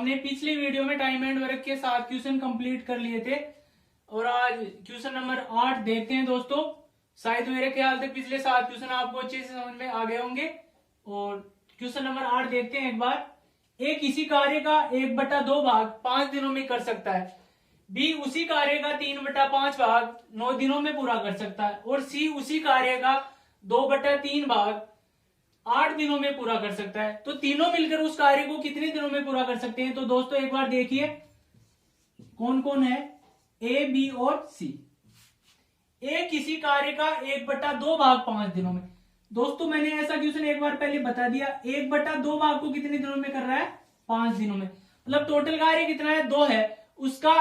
हमने पिछले वीडियो में टाइम एंड वर्क के 7 क्वेश्चन कंप्लीट कर लिए थे और आज क्वेश्चन नंबर 8 देखते हैं दोस्तों। शायद मेरे ख्याल से पिछले 7 क्वेश्चन आपको अच्छे से समझ में आ गए होंगे। और क्वेश्चन नंबर 8 देखते हैं एक बार। ए किसी कार्य का 1/2 भाग 5 दिनों में कर सकता है। बी उसी कार्य का 3/5 भाग 9 दिनों में पूरा कर सकता है। और सी उसी कार्य का 2/3 भाग 8 दिनों में पूरा कर सकता है। तो तीनों मिलकर उस कार्य को कितने दिनों में पूरा कर सकते हैं? तो दोस्तों एक बार देखिए कौन कौन है, ए बी और सी। ए किसी कार्य का 1/2 भाग 5 दिनों में। दोस्तों मैंने ऐसा क्वेश्चन एक बार पहले बता दिया। 1/2 भाग को कितने दिनों में कर रहा है? 5 दिनों में। मतलब टोटल कार्य कितना है? 2 है, उसका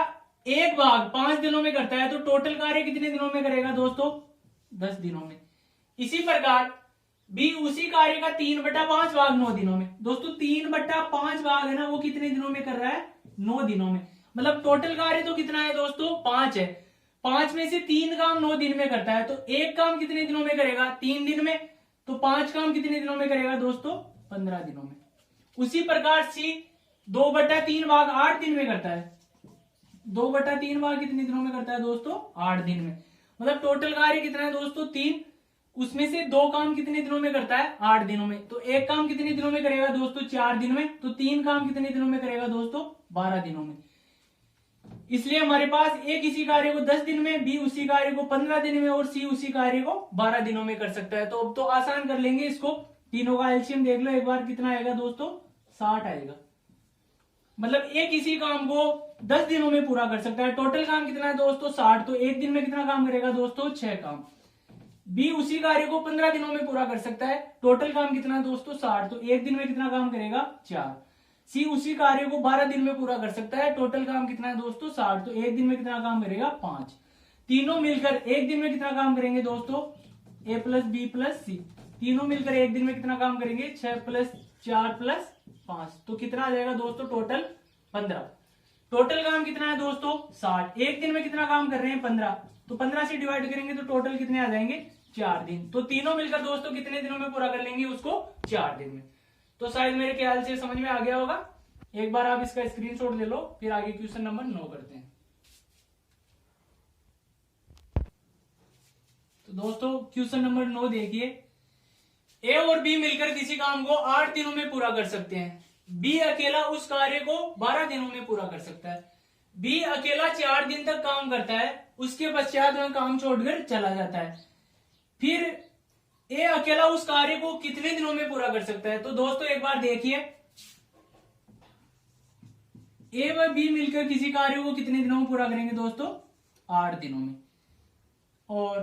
1 भाग 5 दिनों में करता है। तो टोटल कार्य कितने दिनों में करेगा दोस्तों? 10 दिनों में। इसी प्रकार बी उसी कार्य का 3/5 भाग 9 दिनों में। दोस्तों 3/5 भाग है ना, वो कितने दिनों में कर रहा है? 9 दिनों में। मतलब टोटल कार्य तो कितना है दोस्तों? 5 है। 5 में से 3 काम 9 दिन में करता है। तो एक काम कितने दिनों में करेगा? 3 दिन में। तो 5 काम कितने दिनों में करेगा दोस्तों? 15 दिनों में। उसी प्रकार सी 2/3 भाग 8 दिन में करता है। 2/3 भाग कितने दिनों में करता है दोस्तों? 8 दिन में। मतलब टोटल कार्य कितना है दोस्तों? 3। उसमें से 2 काम कितने दिनों में करता है? 8 दिनों में। तो एक काम कितने दिनों में करेगा दोस्तों? 4 दिन में। तो 3 काम कितने दिनों में करेगा दोस्तों? 12 दिनों में। इसलिए हमारे पास ए किसी कार्य को 10 दिन में, बी उसी कार्य को 15 दिन में और सी उसी कार्य को 12 दिनों में कर सकता है। तो अब तो आसान कर लेंगे इसको। तीनों का एलसीएम देख लो एक बार, कितना आएगा दोस्तों? 60 आएगा। मतलब ए किसी काम को 10 दिनों में पूरा कर सकता है। टोटल काम कितना है दोस्तों? 60। तो एक दिन में कितना काम करेगा दोस्तों? 6 काम। बी उसी कार्य को 15 दिनों में पूरा कर सकता है। टोटल काम कितना है दोस्तों? 60। तो एक दिन में कितना काम करेगा? 4। सी उसी कार्य को 12 दिन में पूरा कर सकता है। टोटल काम कितना है दोस्तों? 60। तो एक दिन में कितना काम करेगा? 5। तीनों मिलकर एक दिन में कितना काम करेंगे दोस्तों? ए प्लस बी प्लस सी। तीनों मिलकर एक दिन में कितना काम करेंगे? 6 + 4 + 5। तो कितना आ जाएगा दोस्तों? टोटल 15। टोटल काम कितना है दोस्तों? 60। एक दिन में कितना काम कर रहे हैं? 15। तो 15 से डिवाइड करेंगे तो टोटल कितने आ जाएंगे? 4 दिन। तो तीनों मिलकर दोस्तों कितने दिनों में पूरा कर लेंगे उसको? 4 दिन में। तो शायद मेरे ख्याल से समझ में आ गया होगा। एक बार आप इसका स्क्रीनशॉट ले लो, फिर आगे क्वेश्चन नंबर 9 करते हैं। तो दोस्तों क्वेश्चन नंबर 9 देखिए। ए और बी मिलकर किसी काम को 8 दिनों में पूरा कर सकते हैं। बी अकेला उस कार्य को 12 दिनों में पूरा कर सकता है। बी अकेला 4 दिन तक काम करता है, उसके पश्चात वह काम छोड़कर चला जाता है। फिर ए अकेला उस कार्य को कितने दिनों में पूरा कर सकता है? तो दोस्तों एक बार देखिए, ए व बी मिलकर किसी कार्य को कितने दिनों में पूरा करेंगे दोस्तों? 8 दिनों में। और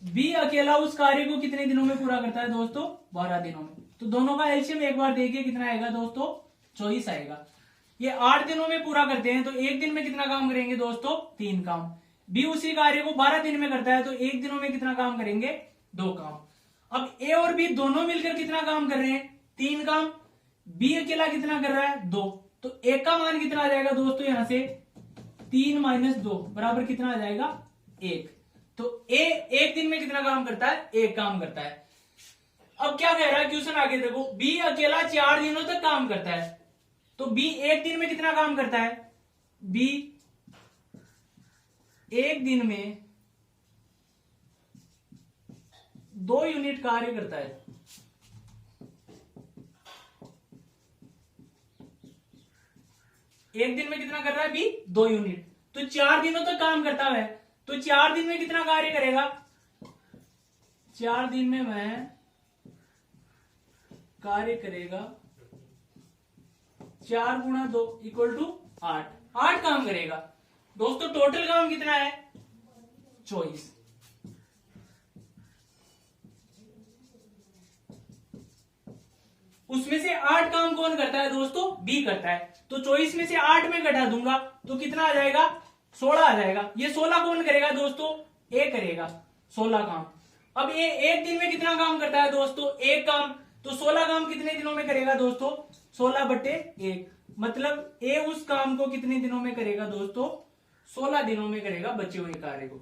बी अकेला उस कार्य को कितने दिनों में पूरा करता है दोस्तों? 12 दिनों में। तो दोनों का एलसीएम एक बार देखिए कितना आएगा दोस्तों? 24 आएगा। ये 8 दिनों में पूरा करते हैं, तो एक दिन में कितना काम करेंगे दोस्तों? 3 काम। बी उसी कार्य को 12 दिन में करता है, तो एक दिनों में कितना काम करेंगे? 2 काम। अब ए और बी दोनों मिलकर कितना काम कर रहे हैं? 3 काम। बी अकेला कितना कर रहा है? 2। तो एक का मान कितना आ जाएगा दोस्तों? यहां से 3 - 2 बराबर कितना आ जाएगा? 1। तो ए एक दिन में कितना काम करता है? 1 काम करता है। अब क्या कह रहा है क्वेश्चन आगे देखो, बी अकेला 4 दिनों तक काम करता है। तो बी एक दिन में कितना काम करता है? बी एक दिन में 2 यूनिट कार्य करता है। एक दिन में कितना कर रहा है बी? 2 यूनिट। तो 4 दिनों तक काम करता है। तो 4 दिन में कितना कार्य करेगा? 4 दिन में वह कार्य करेगा 4 × 2 = 8। 8 काम करेगा। दोस्तों टोटल काम कितना है? 24। उसमें से 8 काम कौन करता है दोस्तों? बी करता है। तो 24 में से 8 में घटा दूंगा तो कितना आ जाएगा? 16 आ जाएगा। ये 16 कौन करेगा दोस्तों? ए करेगा 16 काम। अब ये एक दिन में कितना काम करता है दोस्तों? 1 काम। तो 16 काम कितने दिनों में करेगा दोस्तों? 16/1। मतलब ए उस काम को कितने दिनों में करेगा दोस्तों? 16 दिनों में करेगा बचे हुए कार्य को।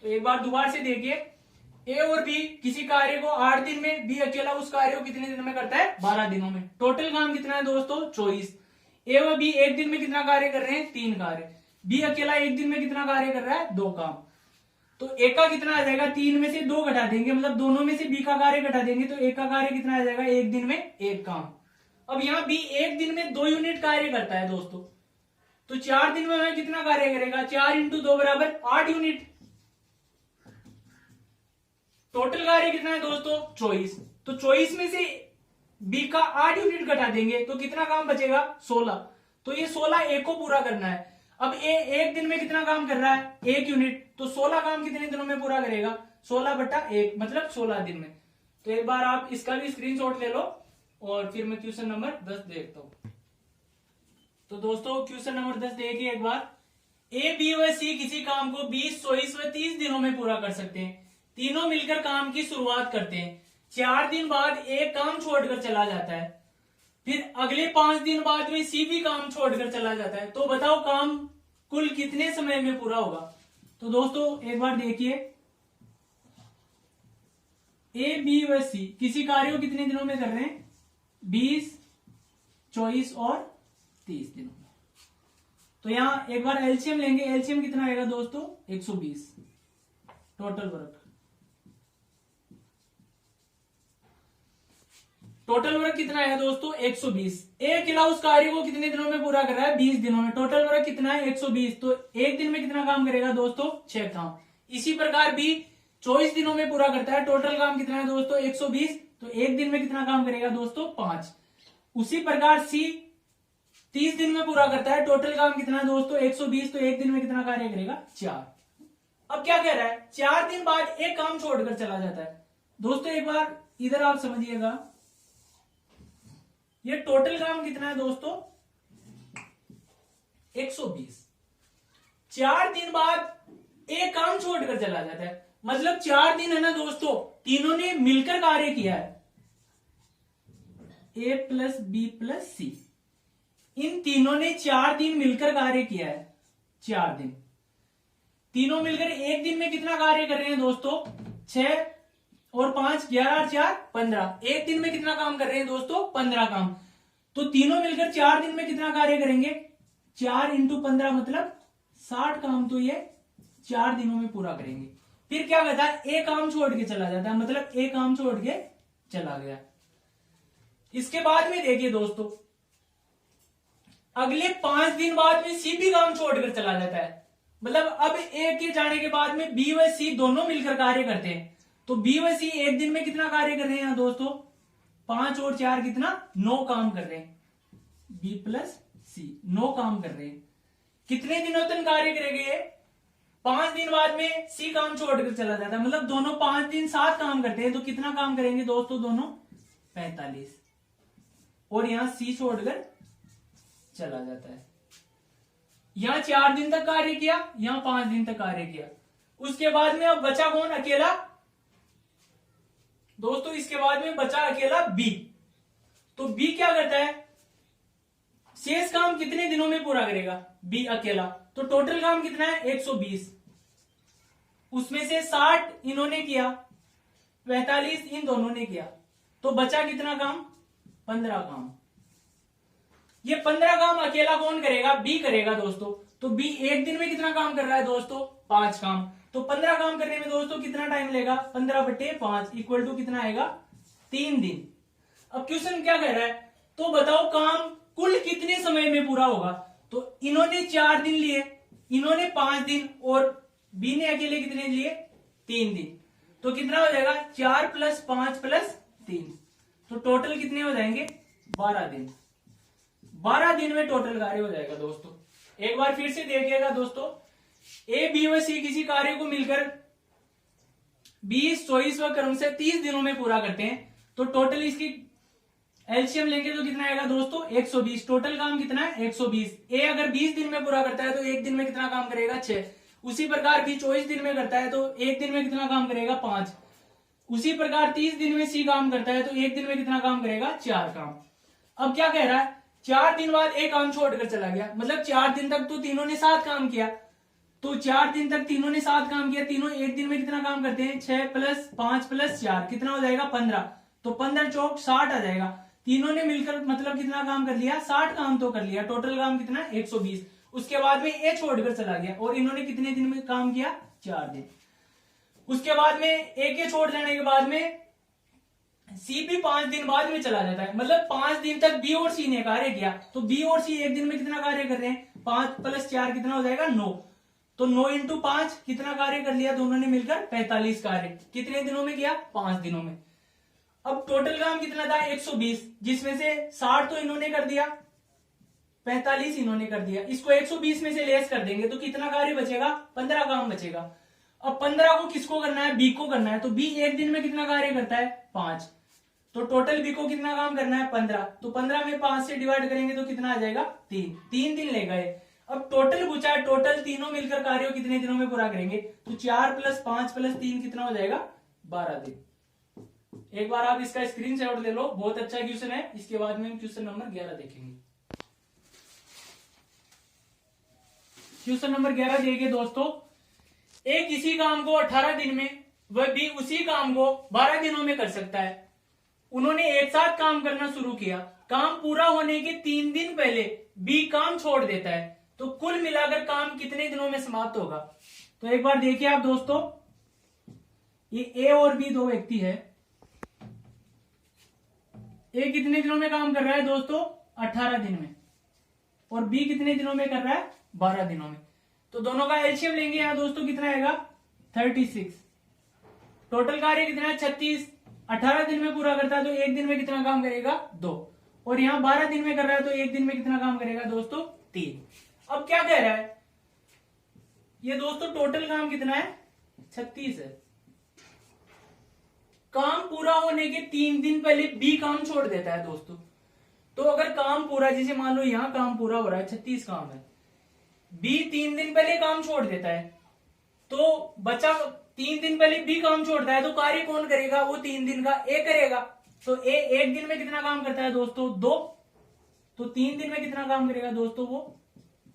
तो एक बार दोबारा से देखिए, ए और बी किसी कार्य को 8 दिन में, बी अकेला उस कार्य को कितने दिनों में करता है? 12 दिनों में। टोटल काम कितना है दोस्तों? 24। ए व बी एक दिन में कितना कार्य कर रहे हैं, 3 कार्य। बी अकेला एक दिन में कितना कार्य कर रहा है, 2 काम। तो ए का कितना आ जाएगा, 3 में से 2 घटा देंगे, मतलब दोनों में से बी का कार्य घटा देंगे, तो ए का कार्य कितना आ जाएगा, एक दिन में 1 काम। अब यहाँ बी एक दिन में 2 यूनिट कार्य करता है दोस्तों, तो 4 दिन में वह कितना कार्य करेगा, 4 इंटू 2 बराबर 8 यूनिट। टोटल कार्य कितना है दोस्तों, 24। तो 24 में से बी का 8 यूनिट घटा देंगे तो कितना काम बचेगा, 16। तो ये 16 ए को पूरा करना है। अब ए एक दिन में कितना काम कर रहा है, 1 यूनिट, तो 16 काम कितने दिनों में पूरा करेगा, 16/1, मतलब 16 दिन में। तो एक बार आप इसका भी स्क्रीनशॉट ले लो और फिर मैं क्वेश्चन नंबर 10 देखता हूं। तो दोस्तों क्वेश्चन नंबर 10 देखिए एक बार। ए बी व सी किसी काम को 20, 24 व 30 दिनों में पूरा कर सकते हैं। तीनों मिलकर काम की शुरुआत करते हैं। 4 दिन बाद एक काम छोड़कर चला जाता है, फिर अगले 5 दिन बाद में सी भी काम छोड़कर चला जाता है। तो बताओ काम कुल कितने समय में पूरा होगा। तो दोस्तों एक बार देखिए, ए बी व सी किसी कार्य को कितने दिनों में कर रहे हैं, 20, 24 और 30 दिनों में। तो यहां एक बार एलसीएम लेंगे, एलसीएम कितना आएगा दोस्तों, 120 टोटल वर्क। टोटल वर्क कितना है दोस्तों, 120। एक अकेला उस कार्य को कितने दिनों में पूरा कर रहा है, 20 दिनों में। टोटल वर्क कितना है, 120। तो एक दिन में कितना काम करेगा दोस्तों, 6 काम। इसी प्रकार बी 24 दिनों में पूरा करता है। टोटल काम कितना है दोस्तों, 120। तो एक दिन में कितना काम करेगा दोस्तों, 5। उसी प्रकार सी 30 दिन में पूरा करता है। टोटल काम कितना है दोस्तों, 120। तो एक दिन में कितना कार्य करेगा, 4। अब क्या कह रहा है, 4 दिन बाद एक काम छोड़कर चला जाता है। दोस्तों एक बार इधर आप समझिएगा, ये टोटल काम कितना है दोस्तों, 120। 4 दिन बाद एक काम छोड़कर चला जाता है, मतलब 4 दिन है ना दोस्तों, तीनों ने मिलकर कार्य किया है। ए प्लस बी प्लस सी, इन तीनों ने 4 दिन मिलकर कार्य किया है। 4 दिन, तीनों मिलकर एक दिन में कितना कार्य कर रहे हैं दोस्तों, 6 और 5 11 और 4 15। एक दिन में कितना काम कर रहे हैं दोस्तों, 15 काम। तो तीनों मिलकर 4 दिन में कितना कार्य करेंगे, 4 इंटू 15 मतलब 60 काम। तो ये 4 दिनों में पूरा करेंगे। फिर क्या कहता है, एक काम छोड़ के चला जाता है, मतलब एक काम छोड़ के चला गया। इसके बाद में देखिए दोस्तों, अगले 5 दिन बाद में सी भी काम छोड़कर चला जाता है। मतलब अब ए के जाने के बाद में बी व सी दोनों मिलकर कार्य करते हैं। तो बी व सी एक दिन में कितना कार्य कर रहे हैं दोस्तों, 5 और 4 कितना, 9 काम कर रहे हैं। बी प्लस सी 9 काम कर रहे हैं। कितने दिनों तक कार्य करेंगे, 5 दिन बाद में सी काम छोड़कर चला जाता है, मतलब दोनों 5 दिन 7 काम करते हैं। तो कितना काम करेंगे दोस्तों दोनों, 45। और यहां सी छोड़कर चला जाता है। यहां 4 दिन तक कार्य किया, यहां 5 दिन तक कार्य किया। उसके बाद में अब बचा कौन, अकेला दोस्तों। इसके बाद में बचा अकेला बी। तो बी क्या करता है, शेष काम कितने दिनों में पूरा करेगा, बी अकेला। तो टोटल काम कितना है, 120। उसमें से 60 इन्होंने किया, 45 इन दोनों ने किया। तो बचा कितना काम, 15 काम। ये 15 काम अकेला कौन करेगा, बी करेगा दोस्तों। तो बी एक दिन में कितना काम कर रहा है दोस्तों, 5 काम। तो 15 काम करने में दोस्तों कितना टाइम लेगा, 15/5 इक्वल टू कितना आएगा, 3 दिन। अब क्वेश्चन क्या कह रहा है, तो बताओ काम कुल कितने समय में पूरा होगा। तो इन्होंने 4 दिन लिए, इन्होंने 5 दिन, और बी ने अकेले कितने लिए, 3 दिन। तो कितना हो जाएगा, 4 + 5 + 3। तो टोटल कितने हो जाएंगे, 12 दिन। 12 दिन में टोटल कार्य हो जाएगा दोस्तों। एक बार फिर से देखिएगा दोस्तों, ए बी व सी किसी कार्य को मिलकर 20, 24 व क्रमशः 30 दिनों में पूरा करते हैं। तो टोटल इसकी एलसीएम लेंगे तो कितना आएगा दोस्तों, 120। टोटल काम कितना है, 120। ए अगर 20 दिन में पूरा करता है तो एक दिन में कितना काम करेगा, 6। उसी प्रकार बी 24 दिन में करता है तो एक दिन में कितना काम करेगा, 5। उसी प्रकार 30 दिन में सी काम करता है तो एक दिन में कितना काम करेगा, 4 काम। अब क्या कह रहा है, 4 दिन बाद एक काम छोड़कर चला गया, मतलब 4 दिन तक तो तीनों ने 7 काम किया। तो 4 दिन तक तीनों ने 7 काम किया, तीनों एक दिन में कितना काम करते हैं, 6 + 5 + 4 कितना हो जाएगा, 15। तो 15 चौक 60 आ जाएगा। तीनों ने मिलकर मतलब कितना काम कर लिया, 60 काम तो कर लिया, टोटल काम कितना 120। उसके बाद में ए छोड़कर चला गया और इन्होंने कितने दिन में काम किया, 4 दिन। उसके बाद में ए के छोड़ जाने के बाद में सी भी 5 दिन बाद में चला जाता है, मतलब 5 दिन तक बी और सी ने कार्य किया। तो बी और सी एक दिन में कितना कार्य कर रहे हैं, 5 + 4 कितना हो जाएगा 9। तो 9 × 5 कितना कार्य कर लिया दोनों ने मिलकर, 45 कार्य। कितने दिनों में किया, 5 दिनों में। अब टोटल काम कितना था 120, जिसमें से 60 तो इन्होंने कर दिया, 45 इन्होंने कर दिया। इसको 120 में से लेस कर देंगे तो कितना कार्य बचेगा, 15 काम बचेगा। अब 15 को किसको करना है, बी को करना है। तो बी एक दिन में कितना कार्य करता है, 5। तो टोटल बी को कितना काम करना है, 15। तो 15 में 5 से डिवाइड करेंगे तो कितना आ जाएगा, 3 दिन लेगा ये। अब टोटल पूछा है, टोटल तीनों मिलकर कार्य कितने दिनों में पूरा करेंगे। तो 4 + 5 + 3 कितना हो जाएगा, 12 दिन। एक बार आप इसका स्क्रीनशॉट ले लो, बहुत अच्छा क्वेश्चन है। इसके बाद में हम क्वेश्चन नंबर 11 देखेंगे। क्वेश्चन नंबर 11 देखिए दोस्तों, ए किसी काम को 18 दिन में वह बी उसी काम को 12 दिनों में कर सकता है। उन्होंने एक साथ काम करना शुरू किया। काम पूरा होने के 3 दिन पहले बी काम छोड़ देता है, तो कुल मिलाकर काम कितने दिनों में समाप्त होगा। तो एक बार देखिए आप दोस्तों, ये ए और बी दो व्यक्ति है। ए कितने दिनों में काम कर रहा है दोस्तों, 18 दिन में, और बी कितने दिनों में कर रहा है, 12 दिनों में। तो दोनों का एलसीएम लेंगे यहां दोस्तों, कितना आएगा 36। टोटल कार्य कितना है 36। 18 दिन में पूरा करता है तो एक दिन में कितना काम करेगा, 2। और यहां 12 दिन में कर रहा है तो एक दिन में कितना काम करेगा दोस्तों, 3। अब क्या कह रहा है ये दोस्तों, टोटल काम कितना है 36 है। काम पूरा होने के 3 दिन पहले बी काम छोड़ देता है दोस्तों। तो अगर काम पूरा, जैसे मान लो यहां काम पूरा हो रहा है, 36 काम है, बी 3 दिन पहले काम छोड़ देता है, तो बचा 3 दिन पहले बी काम छोड़ता है, तो कार्य कौन करेगा, वो 3 दिन का ए करेगा। तो ए एक दिन में कितना काम करता है दोस्तों, 2। तो 3 दिन में कितना काम करेगा दोस्तों, वो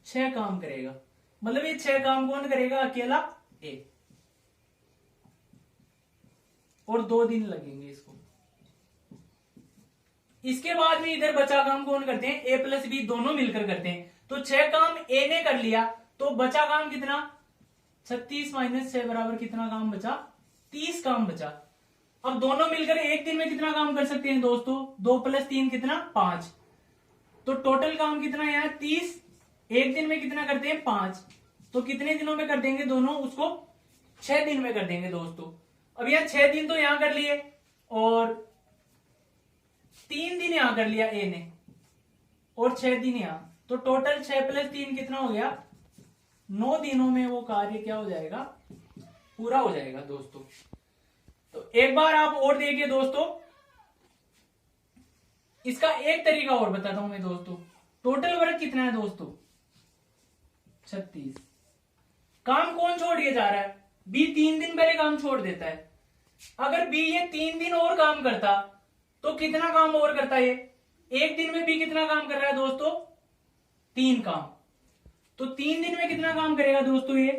6 काम करेगा। मतलब ये 6 काम कौन करेगा, अकेला ए। और 2 दिन लगेंगे इसको। इसके बाद में इधर बचा काम कौन करते हैं, ए + बी दोनों मिलकर करते हैं। तो 6 काम ए ने कर लिया, तो बचा काम कितना, 36 - 6 बराबर कितना काम बचा, 30 काम बचा। अब दोनों मिलकर एक दिन में कितना काम कर सकते हैं दोस्तों, 2 + 3 कितना, 5। तो टोटल काम कितना है 30। एक दिन में कितना करते हैं, 5। तो कितने दिनों में कर देंगे दोनों, उसको 6 दिन में कर देंगे दोस्तों। अब यहां 6 दिन तो यहां कर लिए और 3 दिन यहां कर लिया ए ने, और 6 दिन यहां। तो टोटल 6 + 3 कितना हो गया, 9 दिनों में वो कार्य क्या हो जाएगा, पूरा हो जाएगा दोस्तों। तो एक बार आप और देखिए दोस्तों, इसका एक तरीका और बताता हूं मैं दोस्तों। टोटल वर्क कितना है दोस्तों, 36। काम कौन छोड़ के जा रहा है, बी 3 दिन पहले काम छोड़ देता है। अगर बी ये 3 दिन और काम करता तो कितना काम और करता है, एक दिन में बी कितना काम कर रहा है दोस्तों, 3 काम। तो 3 दिन में कितना काम करेगा दोस्तों, ये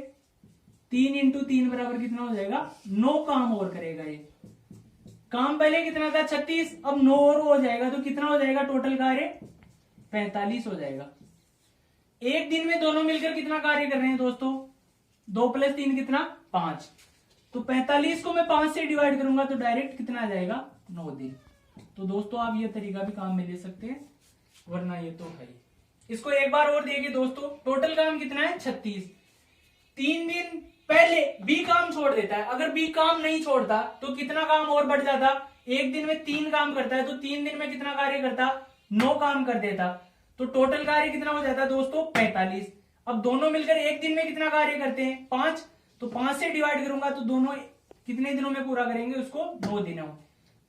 3 × 3 बराबर कितना हो जाएगा, 9 काम और करेगा ये। काम पहले कितना था 36, अब 9 और हो जाएगा तो कितना हो जाएगा टोटल कार्य, 45 हो जाएगा। एक दिन में दोनों मिलकर कितना कार्य कर रहे हैं दोस्तों, 2 + 3 कितना, 5। तो 45 को मैं 5 से डिवाइड करूंगा तो डायरेक्ट कितना आ जाएगा, 9 दिन। तो दोस्तों आप ये तरीका भी काम में ले सकते हैं, वरना ये तो है। इसको एक बार और देखिए दोस्तों, टोटल काम कितना है 36। 3 दिन पहले बी काम छोड़ देता है। अगर बी काम नहीं छोड़ता तो कितना काम और बढ़ जाता, एक दिन में 3 काम करता है तो 3 दिन में कितना कार्य करता, 9 काम कर देता। तो टोटल कार्य कितना हो जाता दोस्तों, 45। अब दोनों मिलकर एक दिन में कितना कार्य करते हैं, 5। तो 5 से डिवाइड करूंगा तो दोनों कितने दिनों में पूरा करेंगे उसको, 2 दिनों।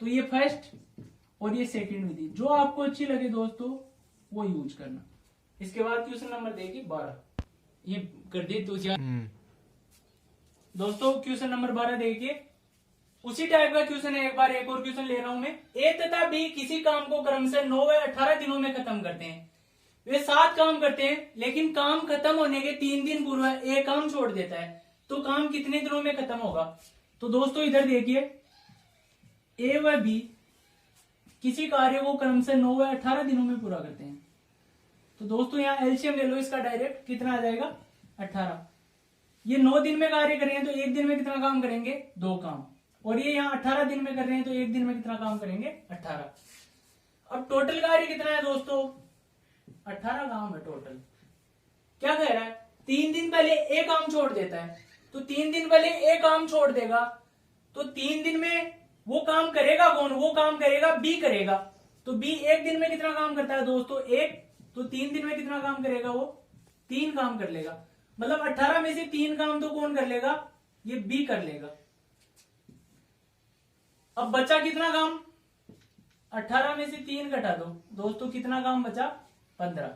तो ये फर्स्ट और ये सेकंड विधि, जो आपको अच्छी लगे दोस्तों वो यूज करना। इसके बाद क्वेश्चन नंबर देखिए 12, ये कर दी तो दोस्तों। क्वेश्चन नंबर 12 देखिए, उसी टाइप का क्वेश्चन है। एक बार एक और क्वेश्चन ले रहा हूं मैं। ए तथा बी किसी काम को क्रम से 9 व 18 दिनों में खत्म करते हैं। वे 7 काम करते हैं, लेकिन काम खत्म होने के 3 दिन पूर्व ए काम छोड़ देता है, तो काम कितने दिनों में खत्म होगा। तो दोस्तों इधर देखिए, ए व बी किसी कार्य को क्रमशः 9 या 18 दिनों में पूरा करते हैं। तो दोस्तों यहाँ एलसीएम ले लो इसका डायरेक्ट, कितना आ जाएगा 18। ये 9 दिन में कार्य कर रहे हैं तो एक दिन में कितना काम करेंगे 2 काम, और ये यहाँ 18 दिन में कर रहे हैं तो एक दिन में कितना काम करेंगे 18। अब टोटल कार्य कितना है दोस्तों 18 काम है टोटल। क्या कह रहा है 3 दिन पहले ए काम छोड़ देता है, तो 3 दिन पहले ए काम छोड़ देगा तो 3 दिन में वो काम करेगा कौन, वो काम करेगा बी करेगा। तो बी एक दिन में कितना काम करता है दोस्तों 1, तो 3 दिन में कितना काम करेगा वो 3 काम कर लेगा। मतलब 18 में से 3 काम तो कौन कर लेगा, ये बी कर लेगा। अब बचा कितना काम, 18 में से 3 घटा दो दोस्तों, कितना काम बचा 15।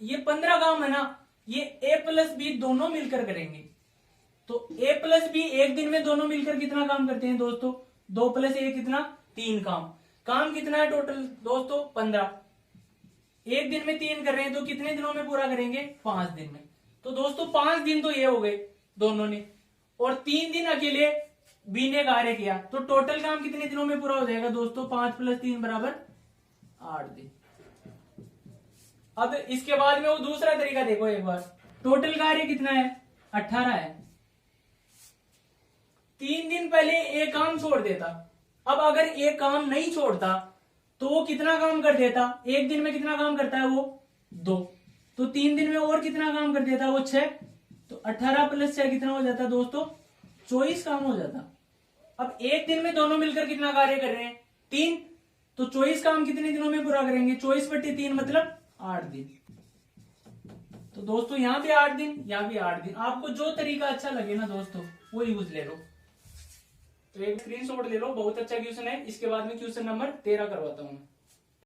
ये 15 काम है ना, ये ए प्लस बी दोनों मिलकर करेंगे। तो ए प्लस बी एक दिन में दोनों मिलकर कितना काम करते हैं दोस्तों 2 + 1 कितना 3 काम। काम कितना है टोटल दोस्तों 15। एक दिन में 3 कर रहे हैं तो कितने दिनों में पूरा करेंगे 5 दिन में। तो दोस्तों 5 दिन तो ये हो गए दोनों ने, और 3 दिन अकेले बी ने कार्य किया, तो टोटल काम कितने दिनों में पूरा हो जाएगा दोस्तों 5 + 3 = 8 दिन। अब इसके बाद में वो दूसरा तरीका देखो एक बार, टोटल कार्य कितना है 18 है। 3 दिन पहले एक काम छोड़ देता, अब अगर एक काम नहीं छोड़ता तो वो कितना काम कर देता, एक दिन में कितना काम करता है वो 2, तो 3 दिन में और कितना काम कर देता वो 6, तो 18 + 6 कितना हो जाता दोस्तों 24 काम हो जाता। अब एक दिन में दोनों मिलकर कितना कार्य कर रहे हैं 3, तो 24 काम कितने दिनों में पूरा करेंगे 24/3 मतलब 8 दिन। तो दोस्तों यहाँ भी 8 दिन, यहाँ भी 8 दिन। आपको जो तरीका अच्छा लगे ना दोस्तों वो यूज ले लो। तो एक स्क्रीनशॉट ले लो, बहुत अच्छा क्वेश्चन है। इसके बाद में क्वेश्चन नंबर 13 करवाता हूँ।